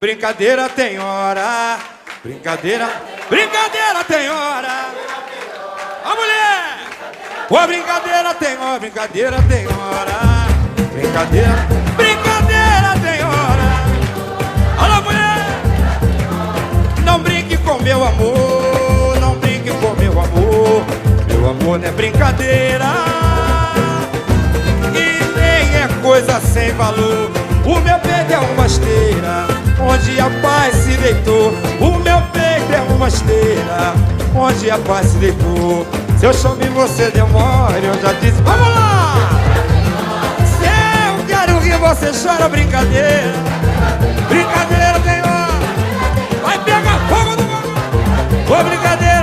Brincadeira tem hora, brincadeira tem hora. A mulher! Ô, brincadeira tem hora, brincadeira tem hora. Brincadeira tem hora. Alô, mulher! Não brinque com meu amor, não brinque com meu amor. Meu amor não é brincadeira e nem é coisa sem valor. O meu peito é uma esteira onde a paz se deitou. O meu peito é uma esteira onde a paz se deitou. Se eu chamo e você demora, eu já disse, vamos lá! Se eu quero que você chora, brincadeira. Brincadeira tem hora. Vai pegar fogo no bagulho. Ô, brincadeira